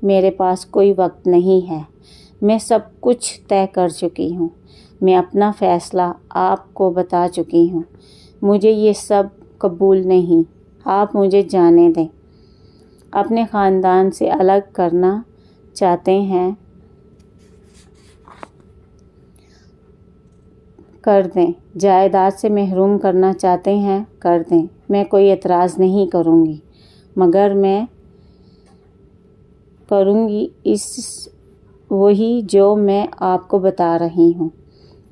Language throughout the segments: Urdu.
میرے پاس کوئی وقت نہیں ہے، میں سب کچھ طے کر چکی ہوں، میں اپنا فیصلہ آپ کو بتا چکی ہوں، مجھے یہ سب قبول نہیں، آپ مجھے جانے دیں۔ اپنے خاندان سے الگ کرنا چاہتے ہیں کر دیں، جائیداد سے محروم کرنا چاہتے ہیں کر دیں، میں کوئی اعتراض نہیں کروں گی، مگر میں کروں گی وہی جو میں آپ کو بتا رہی ہوں۔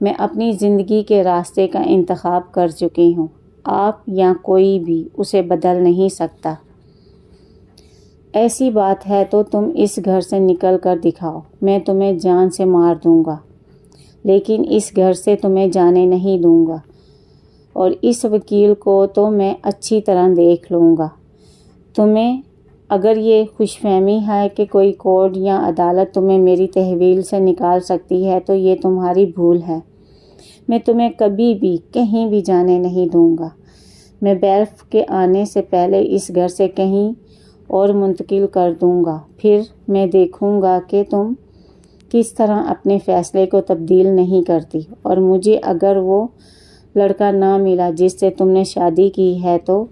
میں اپنی زندگی کے راستے کا انتخاب کر چکی ہوں، آپ یا کوئی بھی اسے بدل نہیں سکتا۔ ایسی بات ہے تو تم اس گھر سے نکل کر دکھاؤ، میں تمہیں جان سے مار دوں گا، لیکن اس گھر سے تمہیں جانے نہیں دوں گا، اور اس وکیل کو تو میں اچھی طرح دیکھ لوں گا۔ تمہیں اگر یہ خوش فہمی ہے کہ کوئی کورٹ یا عدالت تمہیں میری تحویل سے نکال سکتی ہے تو یہ تمہاری بھول ہے۔ میں تمہیں کبھی بھی کہیں بھی جانے نہیں دوں گا۔ میں بیرف کے آنے سے پہلے اس گھر سے کہیں اور منتقل کر دوں گا، پھر میں دیکھوں گا کہ تم کس طرح اپنے فیصلے کو تبدیل نہیں کرتی، اور مجھے اگر وہ لڑکا نہ ملا جس سے تم نے شادی کی ہے تو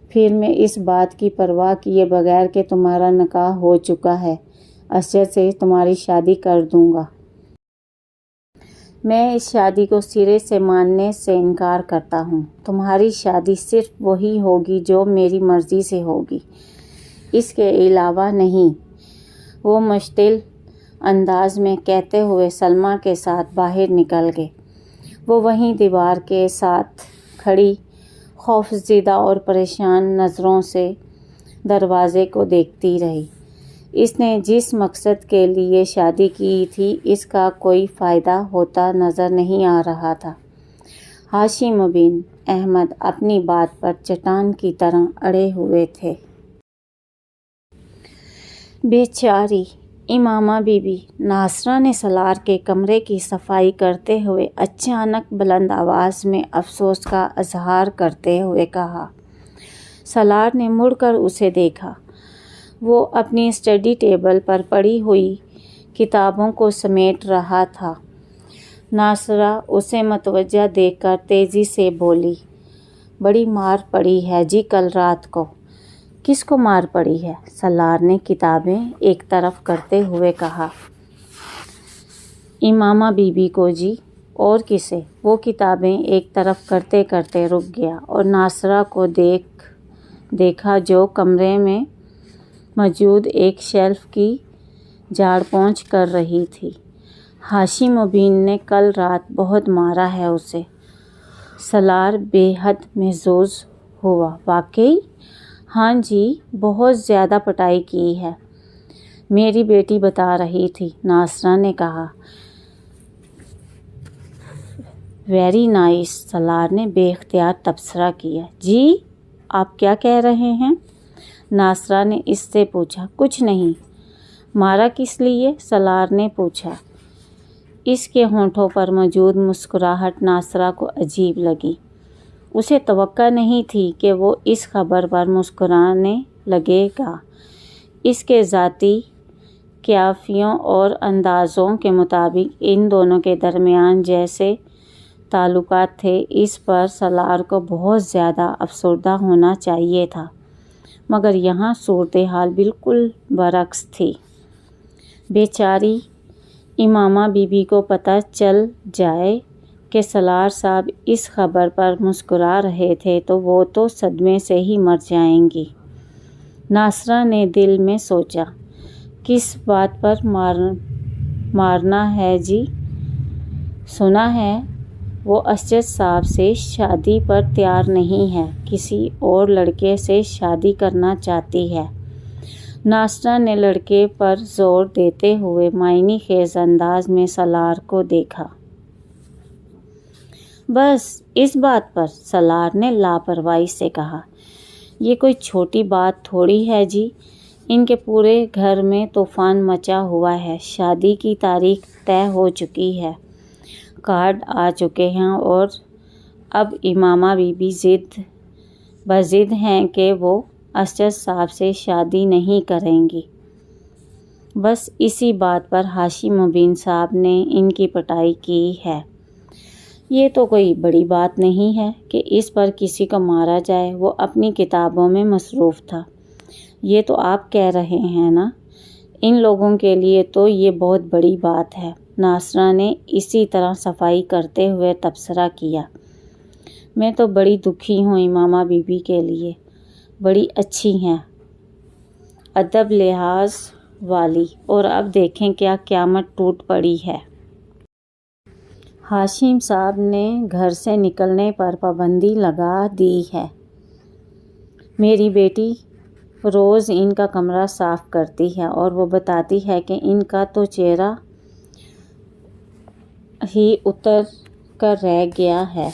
پھر میں اس بات کی پرواہ کیے بغیر کہ تمہارا نکاح ہو چکا ہے اسجد سے تمہاری شادی کر دوں گا۔ میں اس شادی کو سرے سے ماننے سے انکار کرتا ہوں۔ تمہاری شادی صرف وہی ہوگی جو میری مرضی سے ہوگی، اس کے علاوہ نہیں۔ وہ مشتعل انداز میں کہتے ہوئے سلمیٰ کے ساتھ باہر نکل گئے۔ وہ وہیں دیوار کے ساتھ کھڑی خوفزدہ اور پریشان نظروں سے دروازے کو دیکھتی رہی۔ اس نے جس مقصد کے لیے شادی کی تھی اس کا کوئی فائدہ ہوتا نظر نہیں آ رہا تھا۔ ہاشم بن احمد اپنی بات پر چٹان کی طرح اڑے ہوئے تھے۔ بیچاری امامہ بی بی، ناصرہ نے سالار کے کمرے کی صفائی کرتے ہوئے اچانک بلند آواز میں افسوس کا اظہار کرتے ہوئے کہا۔ سالار نے مڑ کر اسے دیکھا۔ وہ اپنی اسٹڈی ٹیبل پر پڑی ہوئی کتابوں کو سمیٹ رہا تھا۔ ناصرہ اسے متوجہ دیکھ کر تیزی سے بولی، بڑی مار پڑی ہے جی کل رات کو۔ کس کو مار پڑی ہے؟ سالار نے کتابیں ایک طرف کرتے ہوئے کہا۔ امامہ بی بی کو جی، اور کسے؟ وہ کتابیں ایک طرف کرتے کرتے رک گیا اور ناصرہ کو دیکھا جو کمرے میں موجود ایک شیلف کی جھاڑ پونچھ کر رہی تھی۔ ہاشم بن نے کل رات بہت مارا ہے اسے۔ سالار بے حد محظوظ ہوا۔ واقعی؟ ہاں جی، بہت زیادہ پٹائی کی ہے، میری بیٹی بتا رہی تھی، ناصرہ نے کہا۔ ویری نائس، سالار نے بے اختیار تبصرہ کیا۔ جی، آپ کیا کہہ رہے ہیں؟ ناصرہ نے اس سے پوچھا۔ کچھ نہیں۔ مارا کس لیے؟ سالار نے پوچھا۔ اس کے ہونٹوں پر موجود مسکراہٹ ناصرہ کو عجیب لگی۔ اسے توقع نہیں تھی کہ وہ اس خبر پر مسکرانے لگے گا۔ اس کے ذاتی قیافوں اور اندازوں کے مطابق ان دونوں کے درمیان جیسے تعلقات تھے، اس پر سالار کو بہت زیادہ افسردہ ہونا چاہیے تھا، مگر یہاں صورتحال بالکل برعکس تھی۔ بیچاری امامہ بی بی کو پتہ چل جائے کہ سالار صاحب اس خبر پر مسکرا رہے تھے تو وہ تو صدمے سے ہی مر جائیں گی۔ ناصرہ نے دل میں سوچا، کس بات پر مارنا ہے جی؟ سنا ہے وہ اسجد صاحب سے شادی پر تیار نہیں ہے، کسی اور لڑکے سے شادی کرنا چاہتی ہے۔ ناصرہ نے لڑکے پر زور دیتے ہوئے معنی خیز انداز میں سالار کو دیکھا۔ بس اس بات پر؟ سالار نے لاپرواہی سے کہا۔ یہ کوئی چھوٹی بات تھوڑی ہے جی، ان کے پورے گھر میں طوفان مچا ہوا ہے، شادی کی تاریخ طے ہو چکی ہے، کارڈ آ چکے ہیں، اور اب امامہ بی بی بضد ہیں کہ وہ اسجد صاحب سے شادی نہیں کریں گی۔ بس اسی بات پر ہاشم مبین صاحب نے ان کی پٹائی کی ہے۔ یہ تو کوئی بڑی بات نہیں ہے کہ اس پر کسی کو مارا جائے، وہ اپنی کتابوں میں مصروف تھا۔ یہ تو آپ کہہ رہے ہیں نا، ان لوگوں کے لیے تو یہ بہت بڑی بات ہے۔ ناصرہ نے اسی طرح صفائی کرتے ہوئے تبصرہ کیا۔ میں تو بڑی دکھی ہوں امامہ بی بی کے لیے، بڑی اچھی ہیں، ادب لحاظ والی، اور اب دیکھیں کیا قیامت ٹوٹ پڑی ہے۔ ہاشم صاحب نے گھر سے نکلنے پر پابندی لگا دی ہے۔ میری بیٹی روز ان کا کمرہ صاف کرتی ہے اور وہ بتاتی ہے کہ ان کا تو چہرہ ہی اتر کر رہ گیا ہے۔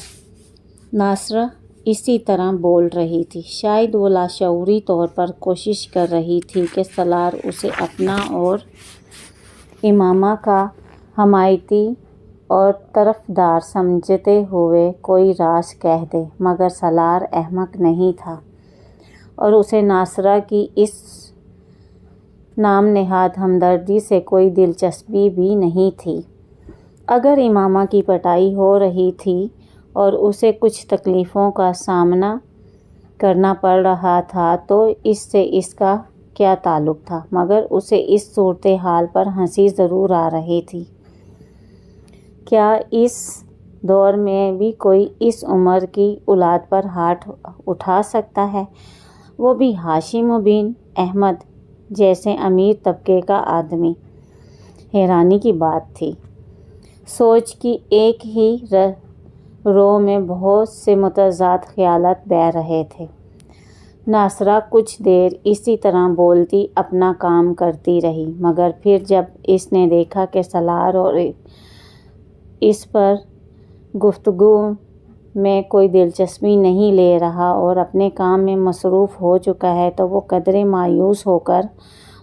ناصرہ اسی طرح بول رہی تھی۔ شاید وہ لاشعوری طور پر کوشش کر رہی تھی کہ سالار اسے اپنا اور امامہ کا حمایتی اور طرفدار سمجھتے ہوئے کوئی راز کہہ دے، مگر سالار احمق نہیں تھا اور اسے ناصرہ کی اس نام نہاد ہمدردی سے کوئی دلچسپی بھی نہیں تھی۔ اگر امامہ کی پٹائی ہو رہی تھی اور اسے کچھ تکلیفوں کا سامنا کرنا پڑ رہا تھا تو اس سے اس کا کیا تعلق تھا، مگر اسے اس صورتحال پر ہنسی ضرور آ رہی تھی۔ کیا اس دور میں بھی کوئی اس عمر کی اولاد پر ہاتھ اٹھا سکتا ہے، وہ بھی ہاشم مبین احمد جیسے امیر طبقے کا آدمی؟ حیرانی کی بات تھی۔ سوچ کی ایک ہی رو میں بہت سے متضاد خیالات بہہ رہے تھے۔ ناصرہ کچھ دیر اسی طرح بولتی اپنا کام کرتی رہی، مگر پھر جب اس نے دیکھا کہ سالار اور اس پر گفتگو میں کوئی دلچسپی نہیں لے رہا اور اپنے کام میں مصروف ہو چکا ہے تو وہ قدرے مایوس ہو کر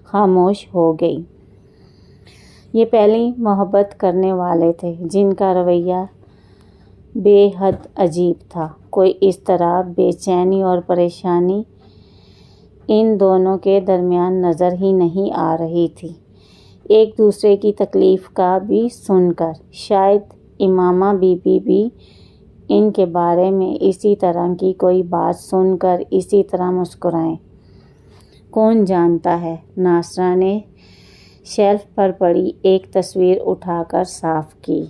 خاموش ہو گئی۔ یہ پہلی محبت کرنے والے تھے جن کا رویہ بے حد عجیب تھا۔ کوئی اضطراب، بے چینی اور پریشانی ان دونوں کے درمیان نظر ہی نہیں آ رہی تھی۔ ایک دوسرے کی تکلیف کا بھی سن کر شاید امامہ بی بی بھی ان کے بارے میں اسی طرح کی کوئی بات سن کر اسی طرح مسکرائیں۔ کون جانتا ہے؟ ناصرہ نے شیلف پر پڑی ایک تصویر اٹھا کر صاف کی۔